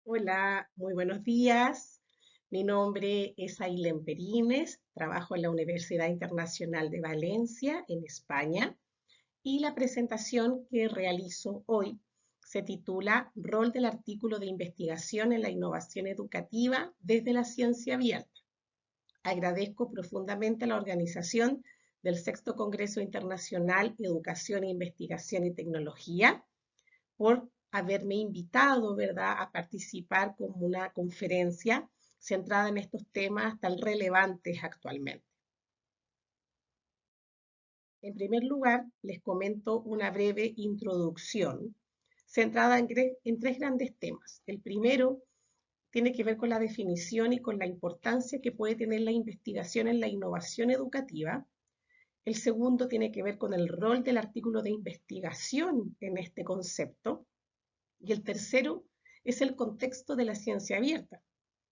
Hola, muy buenos días. Mi nombre es Ailén Perines, trabajo en la Universidad Internacional de Valencia, en España, y la presentación que realizo hoy se titula Rol del artículo de investigación en la innovación educativa desde la ciencia abierta. Agradezco profundamente a la organización del Sexto Congreso Internacional Educación, Investigación y Tecnología por haberme invitado, ¿verdad?, a participar como una conferencia centrada en estos temas tan relevantes actualmente. En primer lugar, les comento una breve introducción centrada en tres grandes temas. El primero tiene que ver con la definición y con la importancia que puede tener la investigación en la innovación educativa. El segundo tiene que ver con el rol del artículo de investigación en este concepto. Y el tercero es el contexto de la ciencia abierta,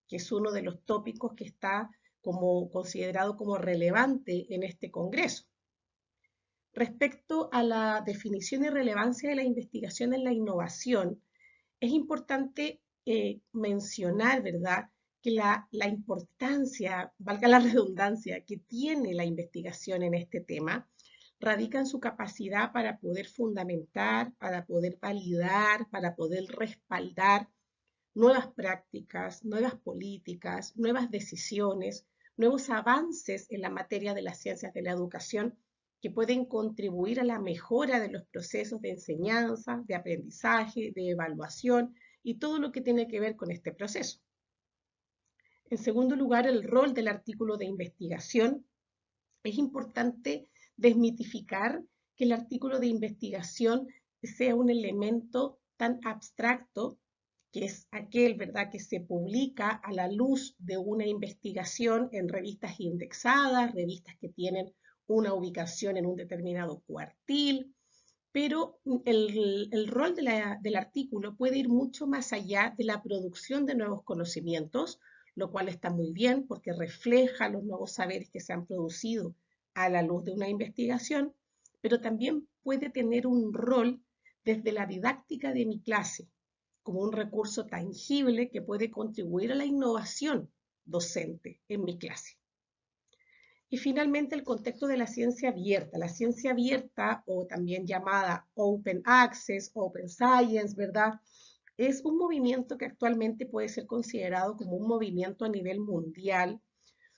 que es uno de los tópicos que está considerado como relevante en este congreso. Respecto a la definición y relevancia de la investigación en la innovación, es importante mencionar, ¿verdad?, que la importancia, valga la redundancia, que tiene la investigación en este tema radica en su capacidad para poder fundamentar, para poder validar, para poder respaldar nuevas prácticas, nuevas políticas, nuevas decisiones, nuevos avances en la materia de las ciencias de la educación que pueden contribuir a la mejora de los procesos de enseñanza, de aprendizaje, de evaluación y todo lo que tiene que ver con este proceso. En segundo lugar, el rol del artículo de investigación. Es importante desmitificar que el artículo de investigación sea un elemento tan abstracto, que es aquel, ¿verdad?, que se publica a la luz de una investigación en revistas indexadas, revistas que tienen una ubicación en un determinado cuartil, pero el rol del artículo puede ir mucho más allá de la producción de nuevos conocimientos, lo cual está muy bien porque refleja los nuevos saberes que se han producido a la luz de una investigación, pero también puede tener un rol desde la didáctica de mi clase, como un recurso tangible que puede contribuir a la innovación docente en mi clase. Y finalmente el contexto de la ciencia abierta. La ciencia abierta, o también llamada Open Access, Open Science, ¿verdad?, es un movimiento que actualmente puede ser considerado como un movimiento a nivel mundial.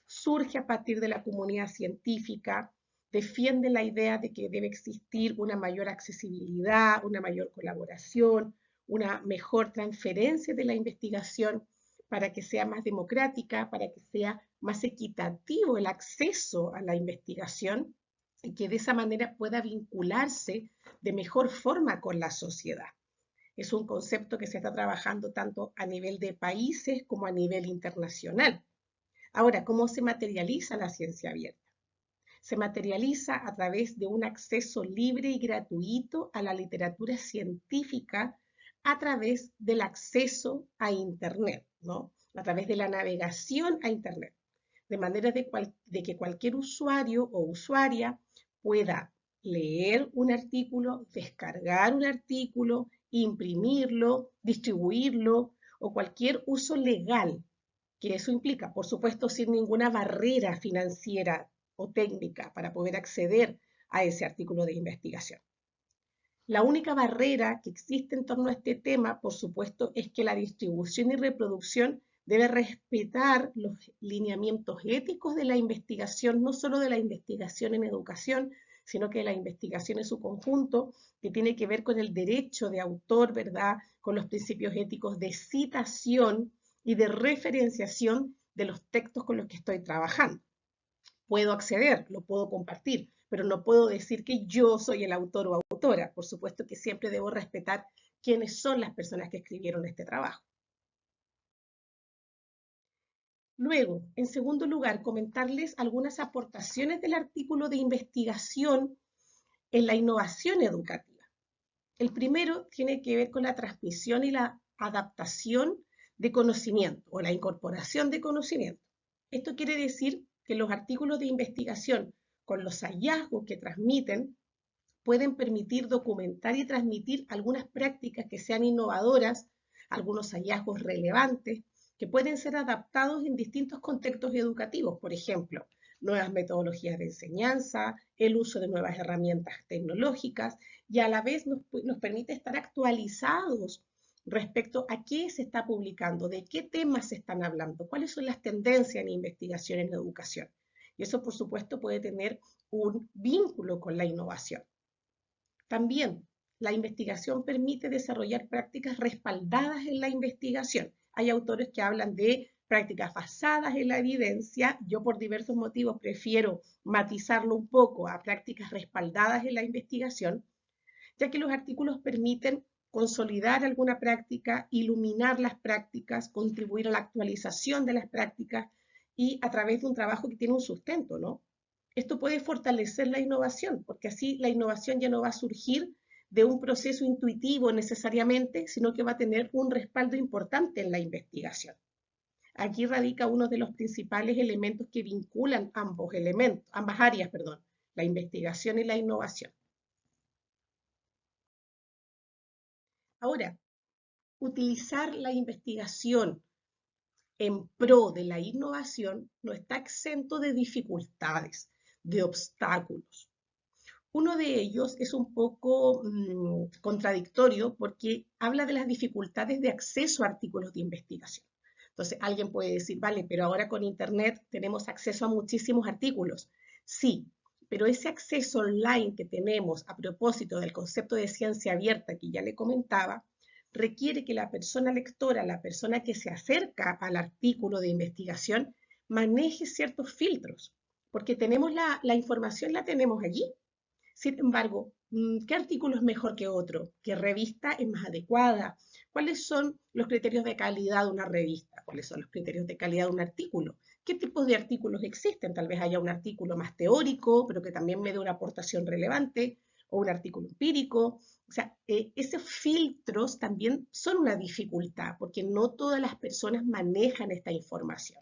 Surge a partir de la comunidad científica, defiende la idea de que debe existir una mayor accesibilidad, una mayor colaboración, una mejor transferencia de la investigación para que sea más democrática, para que sea más equitativo el acceso a la investigación y que de esa manera pueda vincularse de mejor forma con la sociedad. Es un concepto que se está trabajando tanto a nivel de países como a nivel internacional. Ahora, ¿cómo se materializa la ciencia abierta? Se materializa a través de un acceso libre y gratuito a la literatura científica a través del acceso a Internet, ¿no?, a través de la navegación a Internet, de manera de que cualquier usuario o usuaria pueda leer un artículo, descargar un artículo, imprimirlo, distribuirlo o cualquier uso legal que eso implica, por supuesto, sin ninguna barrera financiera o técnica para poder acceder a ese artículo de investigación. La única barrera que existe en torno a este tema, por supuesto, es que la distribución y reproducción debe respetar los lineamientos éticos de la investigación, no solo de la investigación en educación, sino que de la investigación en su conjunto, que tiene que ver con el derecho de autor, ¿verdad?, con los principios éticos de citación y de referenciación de los textos con los que estoy trabajando. Puedo acceder, lo puedo compartir, pero no puedo decir que yo soy el autor o autora. Por supuesto que siempre debo respetar quiénes son las personas que escribieron este trabajo. Luego, en segundo lugar, comentarles algunas aportaciones del artículo de investigación en la innovación educativa. El primero tiene que ver con la transmisión y la adaptación de conocimiento o la incorporación de conocimiento. Esto quiere decir que los artículos de investigación, con los hallazgos que transmiten, pueden permitir documentar y transmitir algunas prácticas que sean innovadoras algunos hallazgos relevantes que pueden ser adaptados en distintos contextos educativos, por ejemplo, nuevas metodologías de enseñanza, el uso de nuevas herramientas tecnológicas, y a la vez nos permite estar actualizados respecto a qué se está publicando, de qué temas se están hablando, cuáles son las tendencias en investigación en educación. Y eso, por supuesto, puede tener un vínculo con la innovación. También, la investigación permite desarrollar prácticas respaldadas en la investigación. Hay autores que hablan de prácticas basadas en la evidencia. Yo, por diversos motivos, prefiero matizarlo un poco a prácticas respaldadas en la investigación, ya que los artículos permiten consolidar alguna práctica, iluminar las prácticas, contribuir a la actualización de las prácticas y a través de un trabajo que tiene un sustento, ¿no? Esto puede fortalecer la innovación, porque así la innovación ya no va a surgir de un proceso intuitivo necesariamente, sino que va a tener un respaldo importante en la investigación. Aquí radica uno de los principales elementos que vinculan ambas áreas, la investigación y la innovación. Ahora, utilizar la investigación en pro de la innovación no está exento de dificultades, de obstáculos. Uno de ellos es un poco contradictorio porque habla de las dificultades de acceso a artículos de investigación. Entonces, alguien puede decir, vale, pero ahora con Internet tenemos acceso a muchísimos artículos. Sí, pero ese acceso online que tenemos a propósito del concepto de ciencia abierta que ya le comentaba, requiere que la persona lectora, la persona que se acerca al artículo de investigación, maneje ciertos filtros, porque tenemos la información la tenemos allí. Sin embargo, ¿qué artículo es mejor que otro? ¿Qué revista es más adecuada? ¿Cuáles son los criterios de calidad de una revista? ¿Cuáles son los criterios de calidad de un artículo? ¿Qué tipos de artículos existen? Tal vez haya un artículo más teórico, pero que también me dé una aportación relevante, o un artículo empírico. O sea, esos filtros también son una dificultad, porque no todas las personas manejan esta información.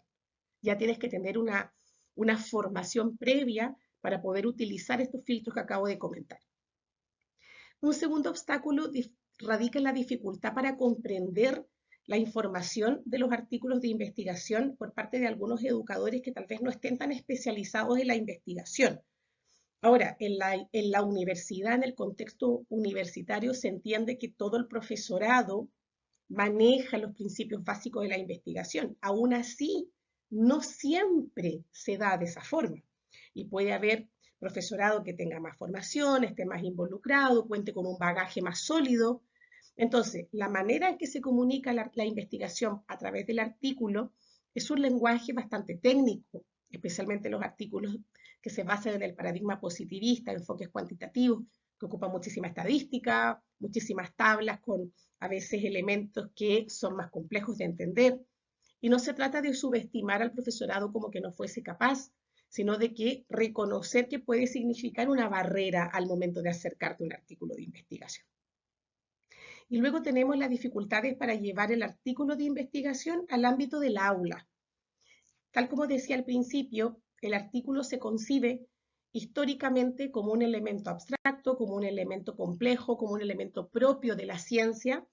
Ya tienes que tener una formación previa para poder utilizar estos filtros que acabo de comentar. Un segundo obstáculo radica en la dificultad para comprender la información de los artículos de investigación por parte de algunos educadores que tal vez no estén tan especializados en la investigación. Ahora, en la universidad, en el contexto universitario, se entiende que todo el profesorado maneja los principios básicos de la investigación. Aún así, no siempre se da de esa forma. Y puede haber profesorado que tenga más formación, esté más involucrado, cuente con un bagaje más sólido. Entonces, la manera en que se comunica la investigación a través del artículo es un lenguaje bastante técnico, especialmente los artículos que se basan en el paradigma positivista, enfoques cuantitativos, que ocupan muchísima estadística, muchísimas tablas con a veces elementos que son más complejos de entender. Y no se trata de subestimar al profesorado como que no fuese capaz, sino de que reconocer que puede significar una barrera al momento de acercarte a un artículo de investigación. Y luego tenemos las dificultades para llevar el artículo de investigación al ámbito del aula. Tal como decía al principio, el artículo se concibe históricamente como un elemento abstracto, como un elemento complejo, como un elemento propio de la ciencia.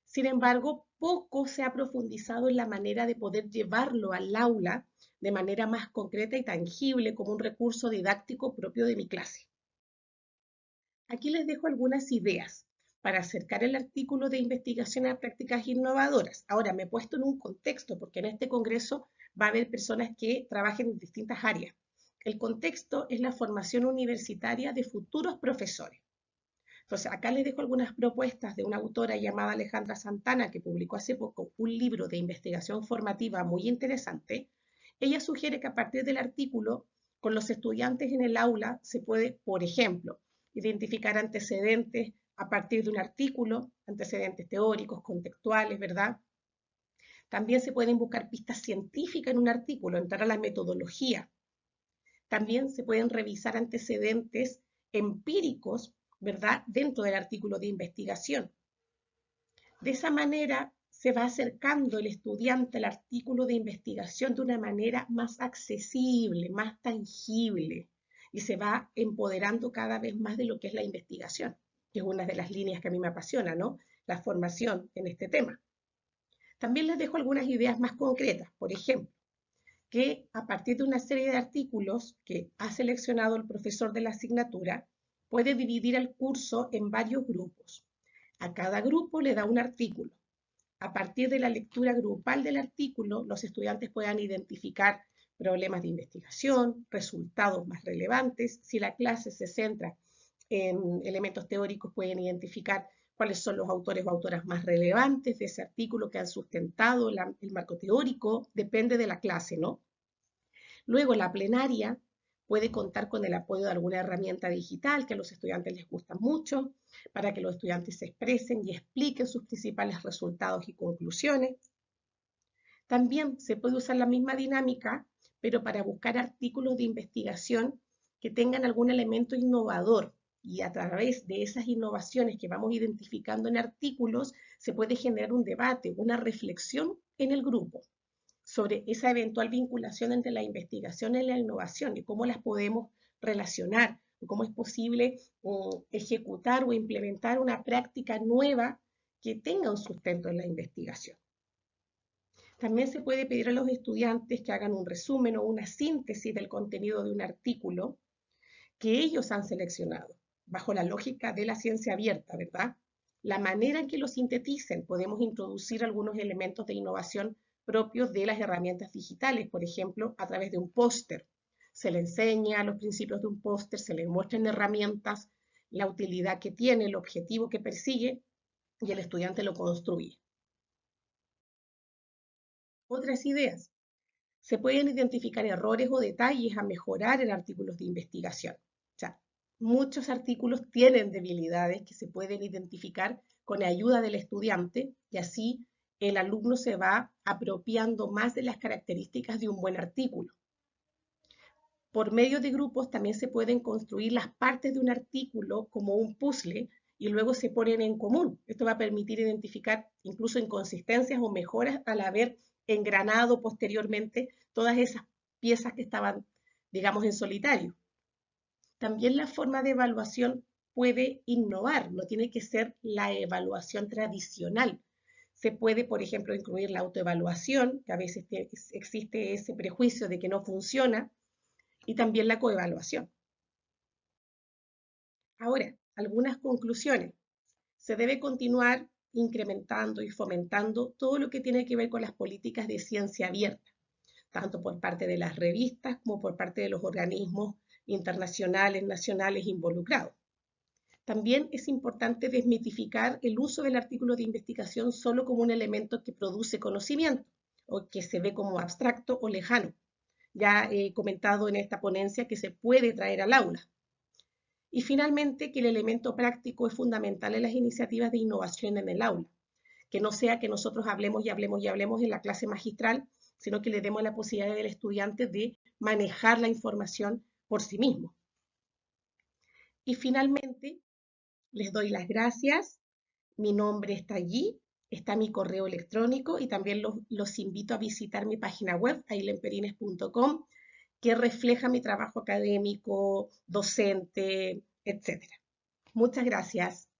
Sin embargo, poco se ha profundizado en la manera de poder llevarlo al aula de manera más concreta y tangible como un recurso didáctico propio de mi clase. Aquí les dejo algunas ideas para acercar el artículo de investigación a prácticas innovadoras. Ahora, me he puesto en un contexto, porque en este congreso va a haber personas que trabajen en distintas áreas. El contexto es la formación universitaria de futuros profesores. Entonces, acá les dejo algunas propuestas de una autora llamada Alejandra Santana, que publicó hace poco un libro de investigación formativa muy interesante. Ella sugiere que a partir del artículo, con los estudiantes en el aula, se puede, por ejemplo, identificar antecedentes a partir de un artículo, antecedentes teóricos, contextuales, ¿verdad? También se pueden buscar pistas científicas en un artículo, entrar a la metodología. También se pueden revisar antecedentes empíricos, ¿verdad?, dentro del artículo de investigación. De esa manera se va acercando el estudiante al artículo de investigación de una manera más accesible, más tangible, y se va empoderando cada vez más de lo que es la investigación, que es una de las líneas que a mí me apasiona, ¿no? La formación en este tema. También les dejo algunas ideas más concretas. Por ejemplo, que a partir de una serie de artículos que ha seleccionado el profesor de la asignatura, puede dividir el curso en varios grupos. A cada grupo le da un artículo. A partir de la lectura grupal del artículo, los estudiantes puedan identificar problemas de investigación, resultados más relevantes. Si la clase se centra en elementos teóricos, pueden identificar cuáles son los autores o autoras más relevantes de ese artículo que han sustentado el marco teórico, depende de la clase, ¿no? Luego, la plenaria puede contar con el apoyo de alguna herramienta digital que a los estudiantes les gusta mucho, para que los estudiantes se expresen y expliquen sus principales resultados y conclusiones. También se puede usar la misma dinámica, pero para buscar artículos de investigación que tengan algún elemento innovador, y a través de esas innovaciones que vamos identificando en artículos, se puede generar un debate, una reflexión en el grupo sobre esa eventual vinculación entre la investigación y la innovación y cómo las podemos relacionar, cómo es posible ejecutar o implementar una práctica nueva que tenga un sustento en la investigación. También se puede pedir a los estudiantes que hagan un resumen o una síntesis del contenido de un artículo que ellos han seleccionado, bajo la lógica de la ciencia abierta, ¿verdad? La manera en que lo sinteticen, podemos introducir algunos elementos de innovación propios de las herramientas digitales, por ejemplo, a través de un póster. Se le enseña los principios de un póster, se le muestran herramientas, la utilidad que tiene, el objetivo que persigue, y el estudiante lo construye. Otras ideas. Se pueden identificar errores o detalles a mejorar en artículos de investigación. O sea, muchos artículos tienen debilidades que se pueden identificar con la ayuda del estudiante y así el alumno se va apropiando más de las características de un buen artículo. Por medio de grupos también se pueden construir las partes de un artículo como un puzzle y luego se ponen en común. Esto va a permitir identificar incluso inconsistencias o mejoras al haber engranado posteriormente todas esas piezas que estaban, digamos, en solitario. También la forma de evaluación puede innovar, no tiene que ser la evaluación tradicional. Se puede, por ejemplo, incluir la autoevaluación, que a veces existe ese prejuicio de que no funciona, y también la coevaluación. Ahora, algunas conclusiones. Se debe continuar incrementando y fomentando todo lo que tiene que ver con las políticas de ciencia abierta, tanto por parte de las revistas como por parte de los organismos internacionales, nacionales involucrados. También es importante desmitificar el uso del artículo de investigación solo como un elemento que produce conocimiento o que se ve como abstracto o lejano. Ya he comentado en esta ponencia que se puede traer al aula. Y finalmente, que el elemento práctico es fundamental en las iniciativas de innovación en el aula. Que no sea que nosotros hablemos y hablemos y hablemos en la clase magistral, sino que le demos la posibilidad al estudiante de manejar la información por sí mismo. Y finalmente, les doy las gracias. Mi nombre está allí, está mi correo electrónico y también los invito a visitar mi página web, ailenperines.com, que refleja mi trabajo académico, docente, etc. Muchas gracias.